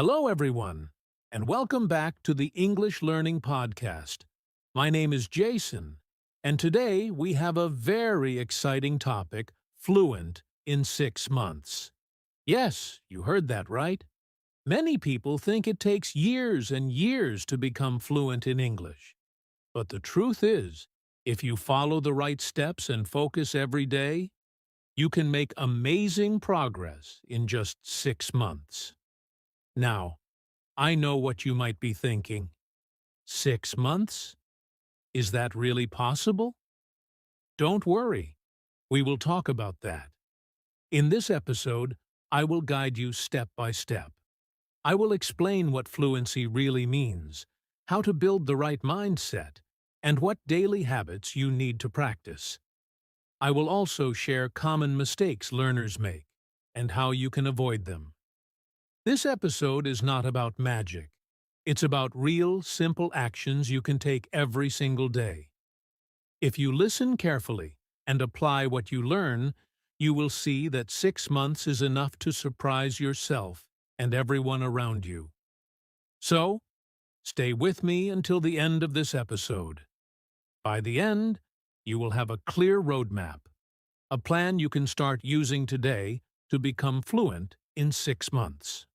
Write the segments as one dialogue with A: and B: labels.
A: Hello, everyone, and welcome back to the English Learning Podcast. My name is Jason, and today we have a very exciting topic, Fluent in 6 months. Yes, you heard that right. Many people think it takes years and years to become fluent in English. But the truth is, if you follow the right steps and focus every day, you can make amazing progress in just 6 months. Now, I know what you might be thinking. 6 months? Is that really possible? Don't worry. We will talk about that. In this episode, I will guide you step by step. I will explain what fluency really means, how to build the right mindset, and what daily habits you need to practice. I will also share common mistakes learners make and how you can avoid them. This episode is not about magic. It's about real, simple actions you can take every single day. If you listen carefully and apply what you learn, you will see that 6 months is enough to surprise yourself and everyone around you. So, stay with me until the end of this episode. By the end, you will have a clear roadmap, a plan you can start using today to become fluent in 6 months.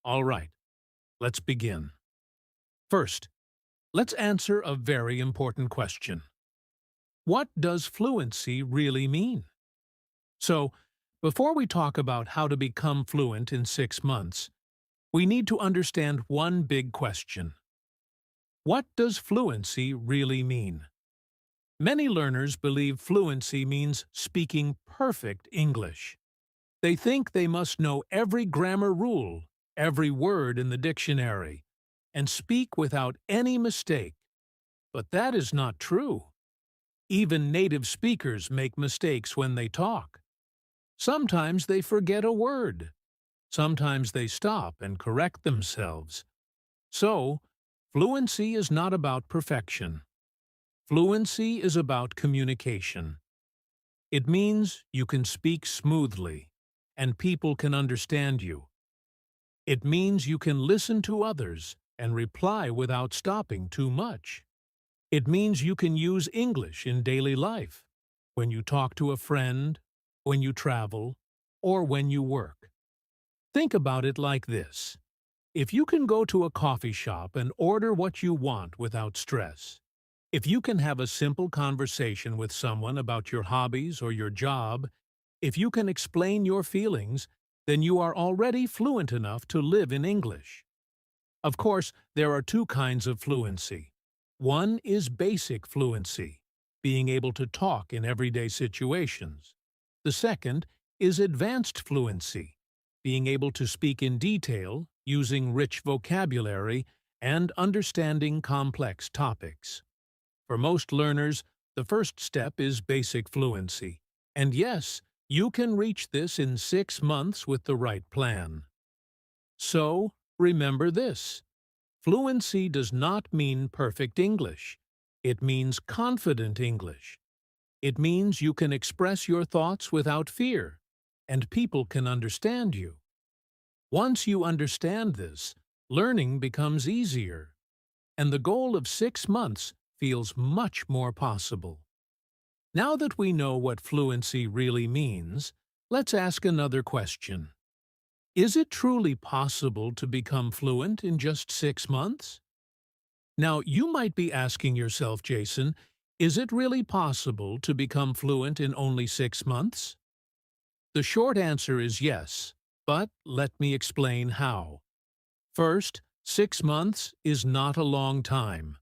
A: All right, let's begin. First, let's answer a very important question. What does fluency really mean? So, before we talk about how to become fluent in 6 months, we need to understand one big question. What does fluency really mean? Many learners believe fluency means speaking perfect English. They think they must know every grammar rule, every word in the dictionary, and speak without any mistake. But that is not true. Even native speakers make mistakes when they talk. Sometimes they forget a word. Sometimes they stop and correct themselves. So, fluency is not about perfection. Fluency is about communication. It means you can speak smoothly, and people can understand you. It means you can listen to others and reply without stopping too much. It means you can use English in daily life, when you talk to a friend, when you travel, or when you work. Think about it like this. If you can go to a coffee shop and order what you want without stress, if you can have a simple conversation with someone about your hobbies or your job, if you can explain your feelings, then you are already fluent enough to live in English. Of course, there are two kinds of fluency. One is basic fluency, being able to talk in everyday situations. The second is advanced fluency, being able to speak in detail, using rich vocabulary, and understanding complex topics. For most learners, the first step is basic fluency. And yes, you can reach this in 6 months with the right plan. So, remember this. Fluency does not mean perfect English. It means confident English. It means you can express your thoughts without fear, and people can understand you. Once you understand this, learning becomes easier, and the goal of 6 months feels much more possible. Now that we know what fluency really means, let's ask another question. Is it truly possible to become fluent in just 6 months? Now, you might be asking yourself, Jason, is it really possible to become fluent in only 6 months? The short answer is yes, but let me explain how. First, 6 months is not a long time.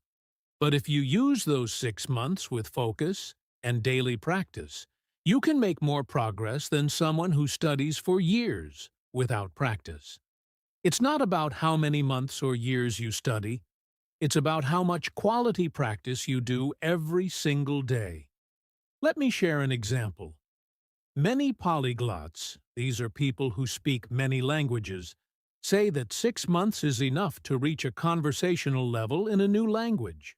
A: But if you use those 6 months with focus and daily practice, you can make more progress than someone who studies for years without practice. It's not about how many months or years you study. It's about how much quality practice you do every single day. Let me share an example. Many polyglots, these are people who speak many languages, say that 6 months is enough to reach a conversational level in a new language.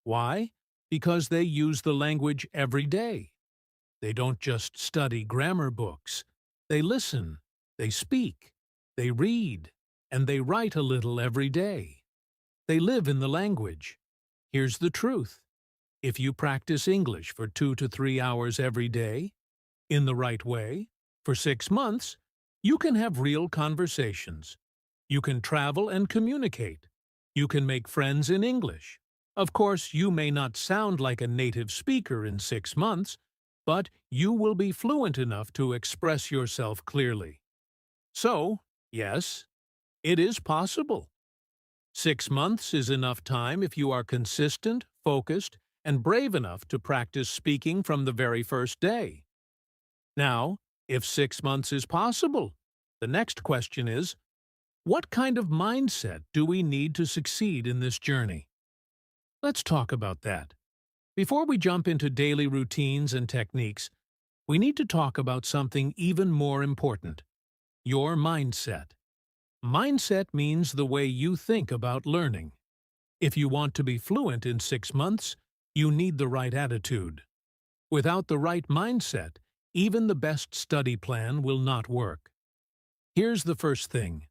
A: Why? Because they use the language every day. They don't just study grammar books. They listen, they speak, they read, and they write a little every day. They live in the language. Here's the truth. If you practice English for 2 to 3 hours every day, in the right way, for 6 months, you can have real conversations. You can travel and communicate. You can make friends in English. Of course, you may not sound like a native speaker in 6 months, but you will be fluent enough to express yourself clearly. So, yes, it is possible. 6 months is enough time if you are consistent, focused, and brave enough to practice speaking from the very first day. Now, if 6 months is possible, the next question is, what kind of mindset do we need to succeed in this journey? Let's talk about that. Before we jump into daily routines and techniques, we need to talk about something even more important: your mindset. Mindset means the way you think about learning. If you want to be fluent in 6 months, you need the right attitude. Without the right mindset, even the best study plan will not work. Here's the first thing: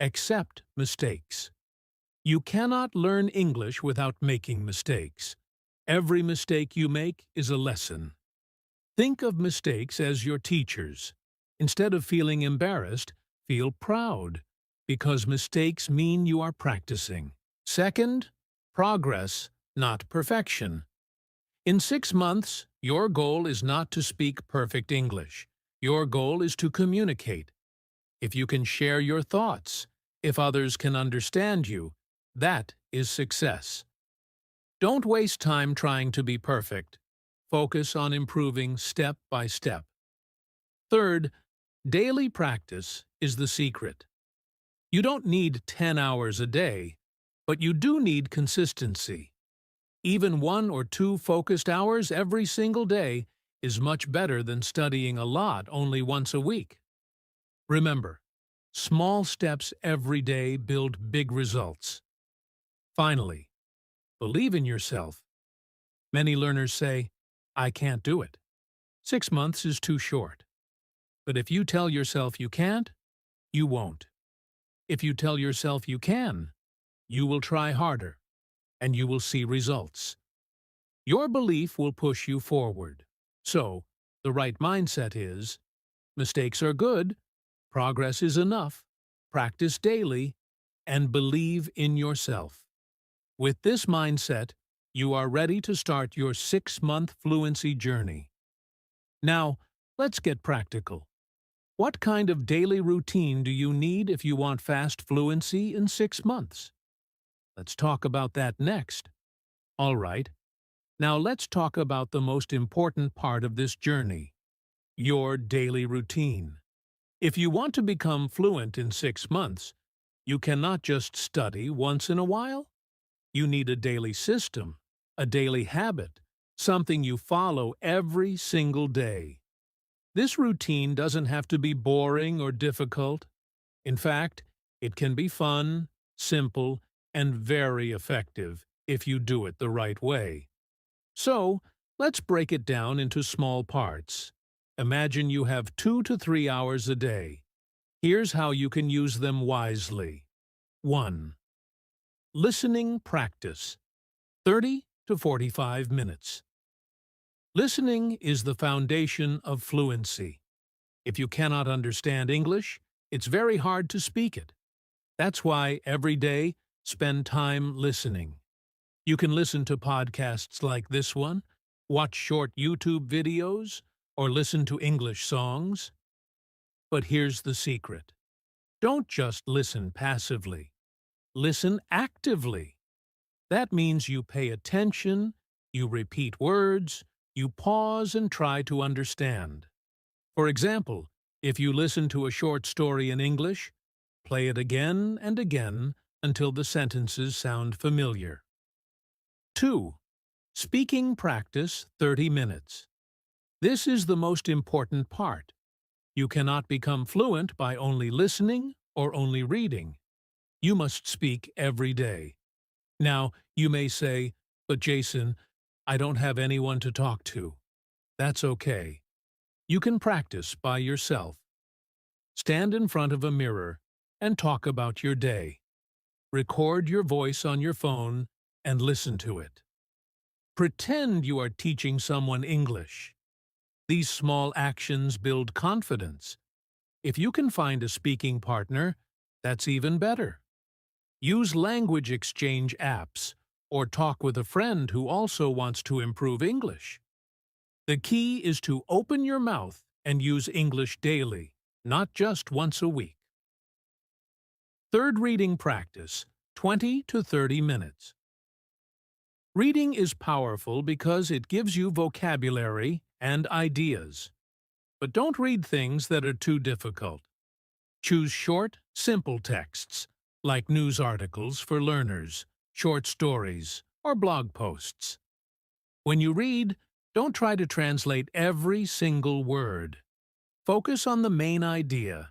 A: accept mistakes. You cannot learn English without making mistakes. Every mistake you make is a lesson. Think of mistakes as your teachers. Instead of feeling embarrassed, feel proud, because mistakes mean you are practicing. Second, progress, not perfection. In 6 months, your goal is not to speak perfect English. Your goal is to communicate. If you can share your thoughts, if others can understand you, that is success. Don't waste time trying to be perfect. Focus on improving step by step. Third, daily practice is the secret. You don't need 10 hours a day, but you do need consistency. Even 1 or 2 focused hours every single day is much better than studying a lot only once a week. Remember, small steps every day build big results. Finally, believe in yourself. Many learners say, "I can't do it. 6 months is too short." But if you tell yourself you can't, you won't. If you tell yourself you can, you will try harder, and you will see results. Your belief will push you forward. So, the right mindset is, mistakes are good, progress is enough, practice daily, and believe in yourself. With this mindset, you are ready to start your 6-month fluency journey. Now, let's get practical. What kind of daily routine do you need if you want fast fluency in 6 months? Let's talk about that next. All right, now let's talk about the most important part of this journey: your daily routine. If you want to become fluent in 6 months, you cannot just study once in a while. You need a daily system, a daily habit, something you follow every single day. This routine doesn't have to be boring or difficult. In fact, it can be fun, simple, and very effective if you do it the right way. So, let's break it down into small parts. Imagine you have 2 to 3 hours a day. Here's how you can use them wisely. 1. Listening practice. 30 to 45 minutes. Listening is the foundation of fluency. If you cannot understand English, it's very hard to speak it. That's why every day, spend time listening. You can listen to podcasts like this one, watch short YouTube videos, or listen to English songs. But here's the secret. Don't just listen passively. Listen actively. That means you pay attention, you repeat words, you pause and try to understand. For example, if you listen to a short story in English, play it again and again until the sentences sound familiar. 2. Speaking practice 30 minutes. This is the most important part. You cannot become fluent by only listening or only reading. You must speak every day. Now, you may say, "But Jason, I don't have anyone to talk to." That's okay. You can practice by yourself. Stand in front of a mirror, and talk about your day. Record your voice on your phone and listen to it. Pretend you are teaching someone English. These small actions build confidence. If you can find a speaking partner, that's even better. Use language exchange apps or talk with a friend who also wants to improve English. The key is to open your mouth and use English daily, not just once a week. Third reading practice, 20 to 30 minutes. Reading is powerful because it gives you vocabulary and ideas. But don't read things that are too difficult. Choose short, simple texts, like news articles for learners, short stories, or blog posts. When you read, don't try to translate every single word. Focus on the main idea.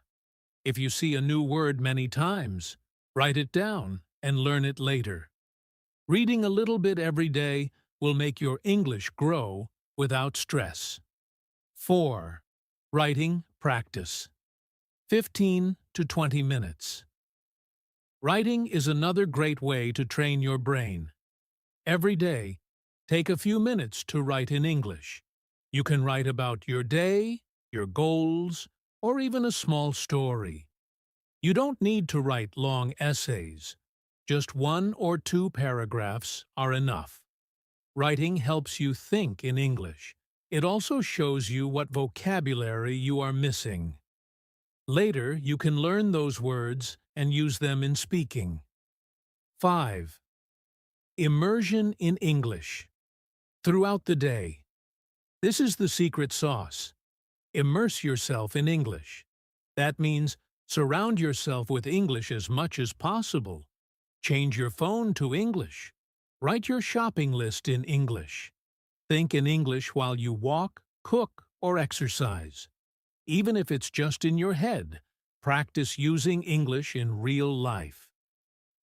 A: If you see a new word many times, write it down and learn it later. Reading a little bit every day will make your English grow without stress. 4. Writing practice. 15 to 20 minutes. Writing is another great way to train your brain. Every day, take a few minutes to write in English. You can write about your day, your goals, or even a small story. You don't need to write long essays. Just 1 or 2 paragraphs are enough. Writing helps you think in English. It also shows you what vocabulary you are missing. Later, you can learn those words and use them in speaking. 5. Immersion in English. Throughout the day. This is the secret sauce. Immerse yourself in English. That means surround yourself with English as much as possible. Change your phone to English. Write your shopping list in English. Think in English while you walk, cook, or exercise. Even if it's just in your head, practice using English in real life.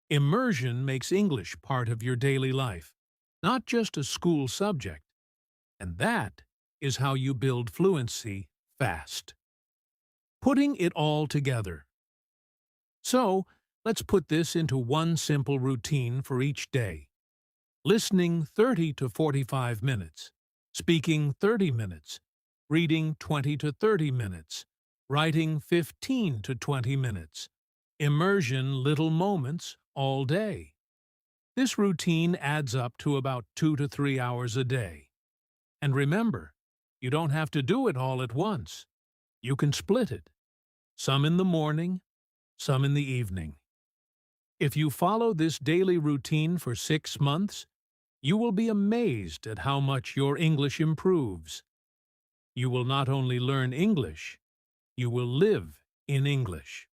A: Immersion makes English part of your daily life, not just a school subject. And that is how you build fluency fast. Putting it all together. So, let's put this into one simple routine for each day. Listening 30 to 45 minutes, speaking 30 minutes, reading 20 to 30 minutes, writing 15 to 20 minutes, immersion little moments all day. This routine adds up to about 2 to 3 hours a day. And remember, you don't have to do it all at once. You can split it. Some in the morning, some in the evening. If you follow this daily routine for 6 months, you will be amazed at how much your English improves. You will not only learn English, you will live in English.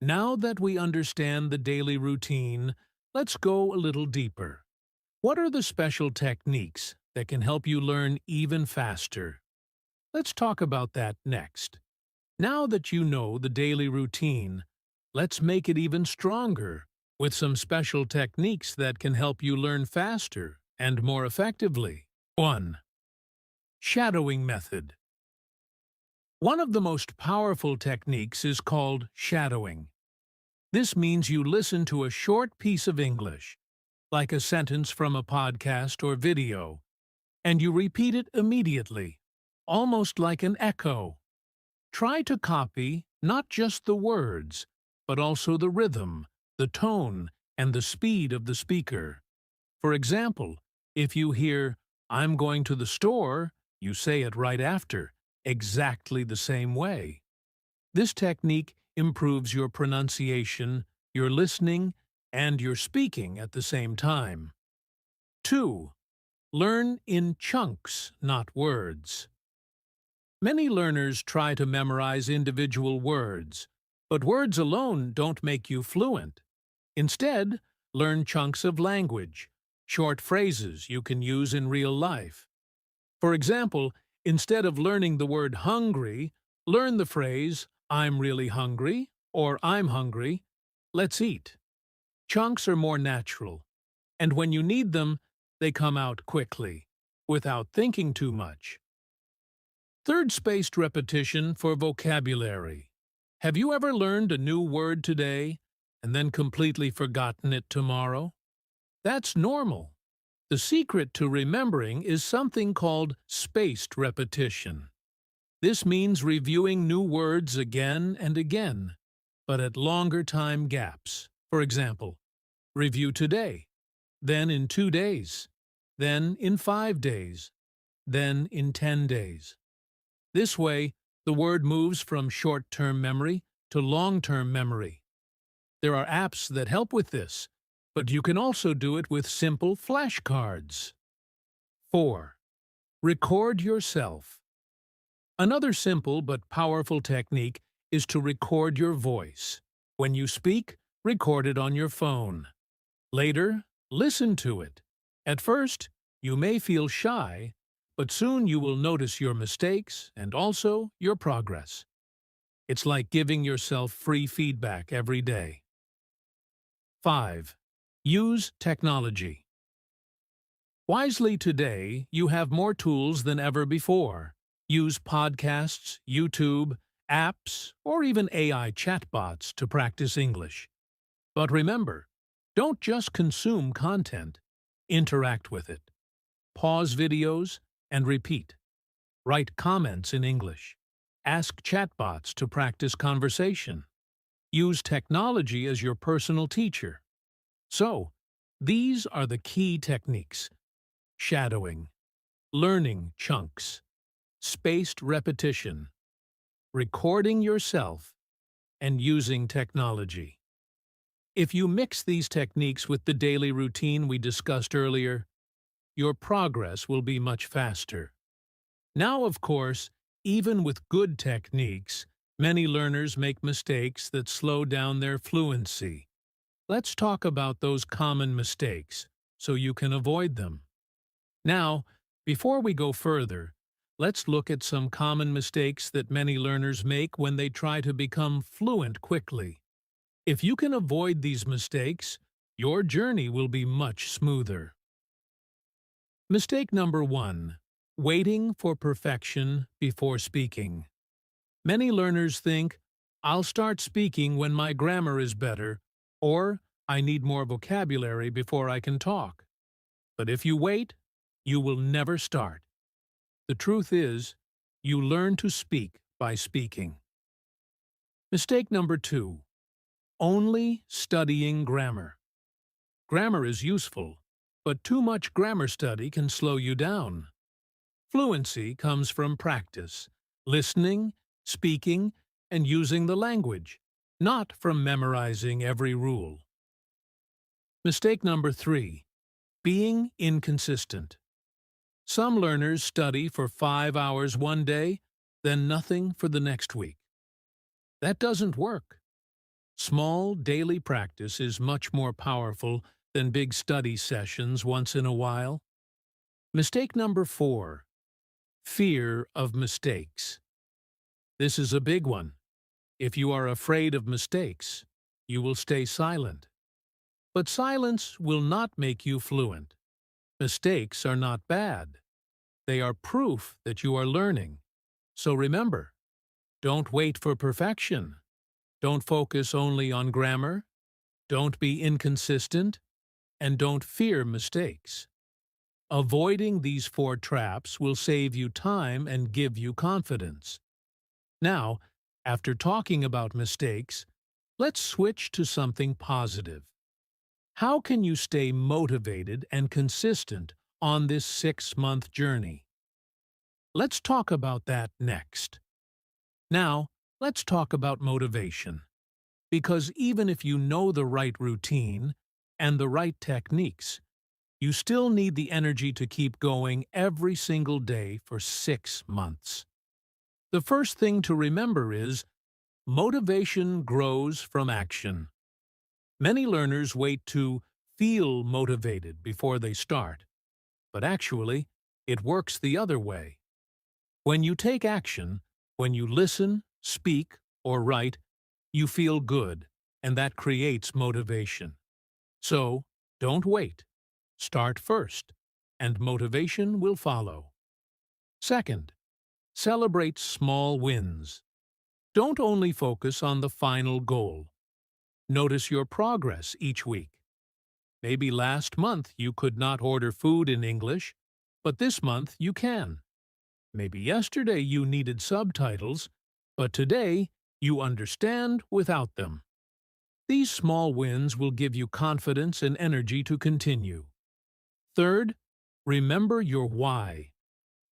A: Now that we understand the daily routine, let's go a little deeper. What are the special techniques that can help you learn even faster? Let's talk about that next. Now that you know the daily routine, let's make it even stronger with some special techniques that can help you learn faster and more effectively. 1. Shadowing method. One of the most powerful techniques is called shadowing. This means you listen to a short piece of English, like a sentence from a podcast or video, and you repeat it immediately, almost like an echo. Try to copy not just the words, but also the rhythm, the tone, and the speed of the speaker. For example, if you hear, "I'm going to the store," you say it right after, exactly the same way. This technique improves your pronunciation, your listening, and your speaking at the same time. 2. Learn in chunks, not words. Many learners try to memorize individual words, but words alone don't make you fluent. Instead, learn chunks of language, short phrases you can use in real life. For example, instead of learning the word hungry, learn the phrase, "I'm really hungry," or "I'm hungry. Let's eat." Chunks are more natural, and when you need them, they come out quickly, without thinking too much. Third, spaced repetition for vocabulary. Have you ever learned a new word today and then completely forgotten it tomorrow? That's normal. The secret to remembering is something called spaced repetition. This means reviewing new words again and again, but at longer time gaps. For example, review today, then in 2 days, then in 5 days, then in 10 days. This way, the word moves from short-term memory to long-term memory. There are apps that help with this, but you can also do it with simple flashcards. 4. Record yourself. Another simple but powerful technique is to record your voice. When you speak, record it on your phone. Later, listen to it. At first, you may feel shy, but soon you will notice your mistakes and also your progress. It's like giving yourself free feedback every day. 5. Use technology. Wisely today, you have more tools than ever before. Use podcasts, YouTube, apps, or even AI chatbots to practice English. But remember, don't just consume content. Interact with it. Pause videos and repeat. Write comments in English. Ask chatbots to practice conversation. Use technology as your personal teacher. So, these are the key techniques: shadowing, learning chunks, spaced repetition, recording yourself, and using technology. If you mix these techniques with the daily routine we discussed earlier, your progress will be much faster. Now, of course, even with good techniques, many learners make mistakes that slow down their fluency. Let's talk about those common mistakes so you can avoid them. Now, before we go further, let's look at some common mistakes that many learners make when they try to become fluent quickly. If you can avoid these mistakes, your journey will be much smoother. Mistake number 1. Waiting for perfection before speaking. Many learners think, I'll start speaking when my grammar is better, or I need more vocabulary before I can talk. But if you wait, you will never start. The truth is, you learn to speak by speaking. Mistake number 2. Only studying grammar. Grammar is useful, but too much grammar study can slow you down. Fluency comes from practice, listening, speaking, and using the language, not from memorizing every rule. Mistake number 3. Being inconsistent. Some learners study for 5 hours one day, then nothing for the next week. That doesn't work. Small daily practice is much more powerful than big study sessions once in a while. Mistake number 4. Fear of mistakes. This is a big one. If you are afraid of mistakes, you will stay silent. But silence will not make you fluent. Mistakes are not bad. They are proof that you are learning. So remember, don't wait for perfection. Don't focus only on grammar. Don't be inconsistent. And don't fear mistakes. Avoiding these 4 traps will save you time and give you confidence. Now, after talking about mistakes, let's switch to something positive. How can you stay motivated and consistent on this 6-month journey? Let's talk about that next. Now, let's talk about motivation. Because even if you know the right routine and the right techniques, you still need the energy to keep going every single day for 6 months. The first thing to remember is, motivation grows from action. Many learners wait to feel motivated before they start, but actually, it works the other way. When you take action, when you listen, speak, or write, you feel good, and that creates motivation. So, don't wait. Start first, and motivation will follow. Second, celebrate small wins. Don't only focus on the final goal. Notice your progress each week. Maybe last month you could not order food in English, but this month you can. Maybe yesterday you needed subtitles, but today you understand without them. These small wins will give you confidence and energy to continue. Third, remember your why.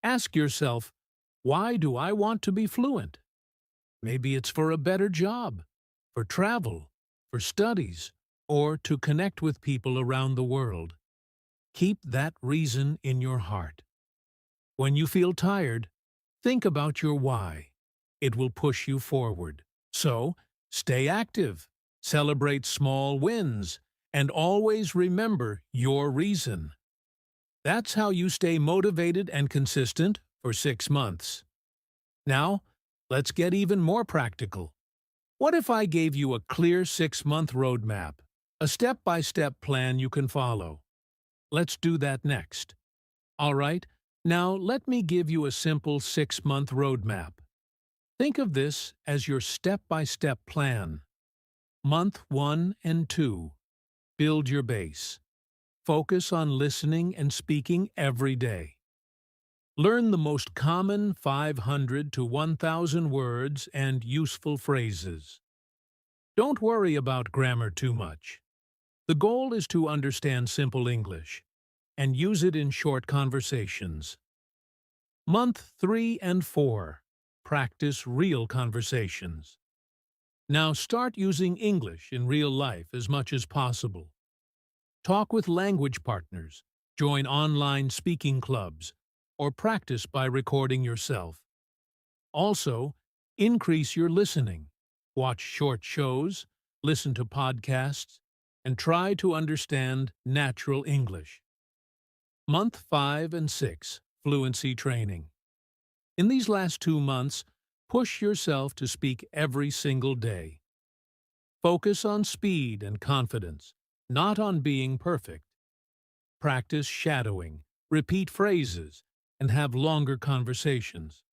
A: Ask yourself, why do I want to be fluent? Maybe it's for a better job, for travel, for studies, or to connect with people around the world. Keep that reason in your heart. When you feel tired, think about your why. It will push you forward. So, stay active, celebrate small wins, and always remember your reason. That's how you stay motivated and consistent for 6 months. Now, let's get even more practical. What if I gave you a clear 6-month roadmap, a step-by-step plan you can follow? Let's do that next. All right, now let me give you a simple 6-month roadmap. Think of this as your step-by-step plan. Month 1 and 2. Build your base. Focus on listening and speaking every day. Learn the most common 500 to 1,000 words and useful phrases. Don't worry about grammar too much. The goal is to understand simple English and use it in short conversations. Month 3 and 4. Practice real conversations. Now start using English in real life as much as possible. Talk with language partners, join online speaking clubs, or practice by recording yourself. Also, increase your listening. Watch short shows, listen to podcasts, and try to understand natural English. Month 5 and 6. Fluency training. In these last 2 months, push yourself to speak every single day. Focus on speed and confidence, not on being perfect. Practice shadowing, repeat phrases, and have longer conversations.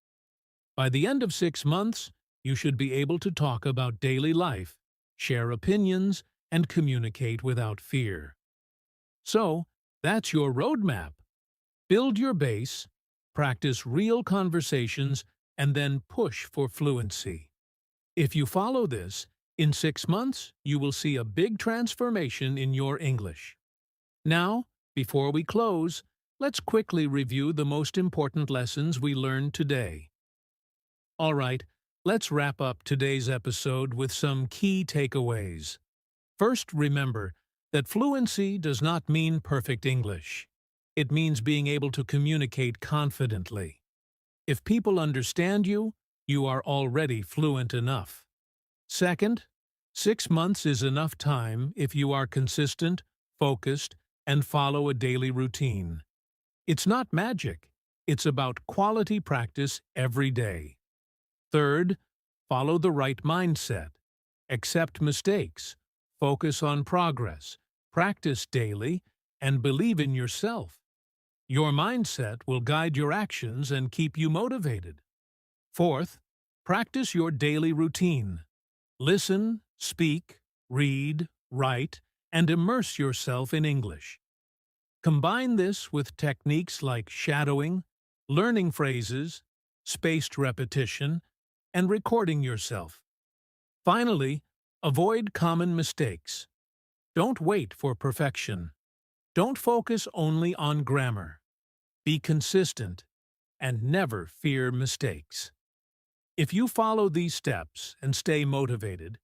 A: By the end of 6 months, you should be able to talk about daily life, share opinions, and communicate without fear. So, that's your roadmap. Build your base, practice real conversations, and then push for fluency. If you follow this, in 6 months, you will see a big transformation in your English. Now, before we close, let's quickly review the most important lessons we learned today. All right, let's wrap up today's episode with some key takeaways. First, remember that fluency does not mean perfect English. It means being able to communicate confidently. If people understand you, you are already fluent enough. Second, 6 months is enough time if you are consistent, focused, and follow a daily routine. It's not magic. It's about quality practice every day. Third, follow the right mindset. Accept mistakes. Focus on progress. Practice daily, and believe in yourself. Your mindset will guide your actions and keep you motivated. Fourth, practice your daily routine. Listen, speak, read, write, and immerse yourself in English. Combine this with techniques like shadowing, learning phrases, spaced repetition, and recording yourself. Finally, avoid common mistakes. Don't wait for perfection. Don't focus only on grammar. Be consistent and never fear mistakes. If you follow these steps and stay motivated,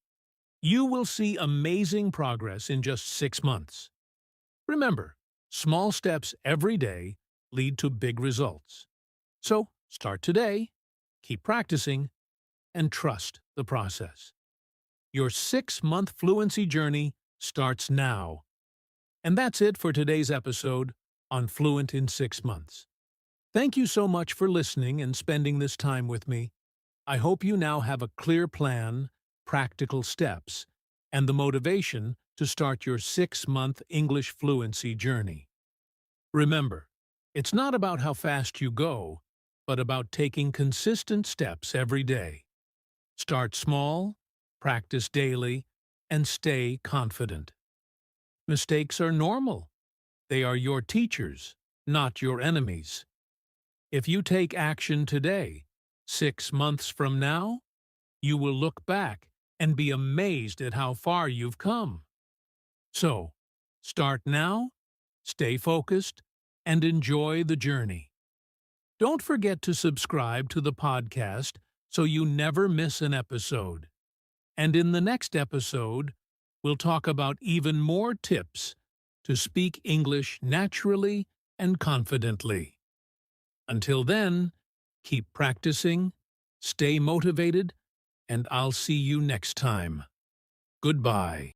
A: you will see amazing progress in just 6 months. Remember, small steps every day lead to big results. So, start today, keep practicing, and trust the process. Your 6-month fluency journey starts now. And that's it for today's episode on Fluent in 6 months. Thank you so much for listening and spending this time with me. I hope you now have a clear plan, practical steps, and the motivation to start your 6-month English fluency journey. Remember, it's not about how fast you go, but about taking consistent steps every day. Start small, practice daily, and stay confident. Mistakes are normal. They are your teachers, not your enemies. If you take action today, 6 months from now, you will look back and be amazed at how far you've come. So, start now, stay focused, and enjoy the journey. Don't forget to subscribe to the podcast so you never miss an episode. And in the next episode, we'll talk about even more tips to speak English naturally and confidently. Until then, keep practicing, stay motivated, and I'll see you next time. Goodbye.